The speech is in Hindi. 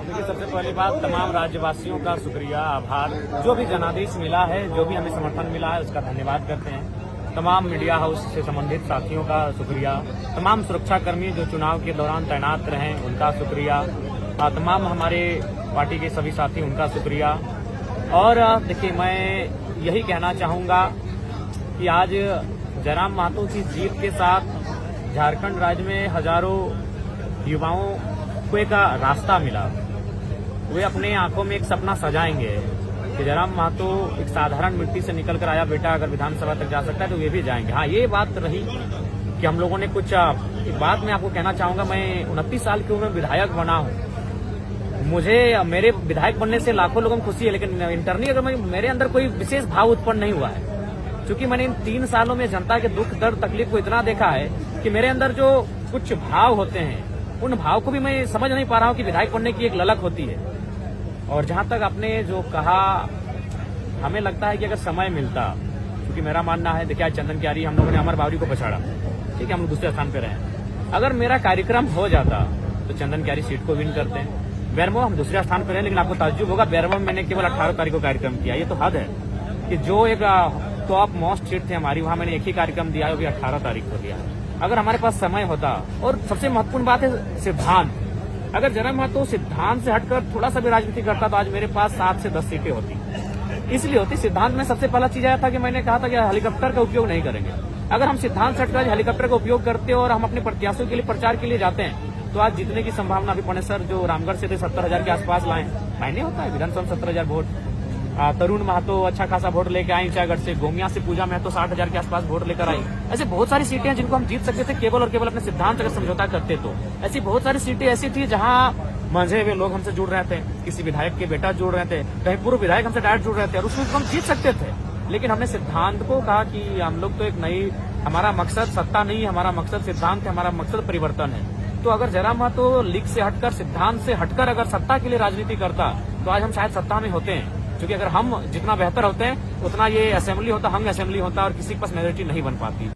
देखिए, सबसे पहली बात तमाम राज्यवासियों का शुक्रिया, आभार। जो भी जनादेश मिला है, जो भी हमें समर्थन मिला है, उसका धन्यवाद करते हैं। तमाम मीडिया हाउस से संबंधित साथियों का शुक्रिया, तमाम सुरक्षाकर्मी जो चुनाव के दौरान तैनात रहे उनका शुक्रिया, तमाम हमारे पार्टी के सभी साथी उनका शुक्रिया। और देखिए, मैं यही कहना चाहूँगा कि आज जयराम महतो की जीत के साथ झारखंड राज्य में हजारों युवाओं को एक रास्ता मिला। वे अपने आंखों में एक सपना सजाएंगे कि जयराम महतो एक साधारण मिट्टी से निकल कर आया बेटा, अगर विधानसभा तक जा सकता है तो वे भी जाएंगे। हाँ, ये बात रही कि हम लोगों ने कुछ एक बात मैं आपको कहना चाहूंगा। मैं 29 साल की उम्र में विधायक बना हूं। मुझे मेरे विधायक बनने से लाखों लोगों को खुशी है, लेकिन इंटरनली अगर मेरे अंदर कोई विशेष भाव उत्पन्न नहीं हुआ है, क्योंकि मैंने इन 3 सालों में जनता के दुख दर्द तकलीफ को इतना देखा है कि मेरे अंदर जो कुछ भाव होते हैं उन भाव को भी मैं समझ नहीं पा रहा हूं कि विधायक बनने की एक ललक होती है। और जहां तक आपने जो कहा, हमें लगता है कि अगर समय मिलता, क्योंकि मेरा मानना है, देखिए आज चंदन क्यारी हम लोगों ने अमर बावरी को पछाड़ा, ठीक है, हम लोग दूसरे स्थान पे रहे। अगर मेरा कार्यक्रम हो जाता तो चंदन क्यारी सीट को विन करते हैं। बेरमो हम दूसरे स्थान पर रहे, लेकिन आपको ताज्जुब होगा, बेरमो में मैंने केवल 18 तारीख को कार्यक्रम किया। ये तो हद है कि जो एक टॉप मोस्ट सीट थी हमारी, वहां मैंने एक ही कार्यक्रम दिया, वो भी 18 तारीख को दिया। अगर हमारे पास समय होता, और सबसे महत्वपूर्ण बात है सिद्धांत, अगर जयराम महतो सिद्धांत से हटकर थोड़ा सा भी राजनीति करता तो आज मेरे पास 7 से 10 सीटें होती। इसलिए होती, सिद्धांत में सबसे पहला चीज आया था कि मैंने कहा था कि हेलीकॉप्टर का उपयोग नहीं करेंगे। अगर हम सिद्धांत से हटकर हेलीकॉप्टर का उपयोग करते और हम अपने प्रत्याशियों के लिए प्रचार के लिए जाते हैं तो आज जीतने की संभावना भी पड़े। सर जो रामगढ़ से थे 70,000 के आसपास लाए, मायने होता है विधानसभा 70,000 वोट। तरुण महतो अच्छा खासा वोट लेकर आई ईचागढ़ से, गोमिया से पूजा महतो 60,000 के आसपास वोट लेकर आई। ऐसे बहुत सारी सीटें हैं जिनको हम जीत सकते थे केवल और केवल अपने सिद्धांत अगर समझौता करते तो। ऐसी बहुत सारी सीटें ऐसी थी जहां मंझे हुए लोग हमसे जुड़ रहे थे, किसी विधायक के बेटा जुड़ रहे थे, कहीं पूर्व विधायक हमसे डायरेक्ट जुड़ रहे थे, और उसमें हम जीत सकते थे। लेकिन हमने सिद्धांत को कहा कि हम लोग तो एक नई, हमारा मकसद सत्ता नहीं है, हमारा मकसद सिद्धांत है, हमारा मकसद परिवर्तन है। तो अगर जयराम महतो लीग से हटकर, सिद्धांत से हटकर अगर सत्ता के लिए राजनीति करता तो आज हम शायद सत्ता में होते हैं। क्योंकि अगर हम जितना बेहतर होते हैं उतना ये असेंबली होता, हम असेंबली होता और किसी के पास मेजोरिटी नहीं बन पाती।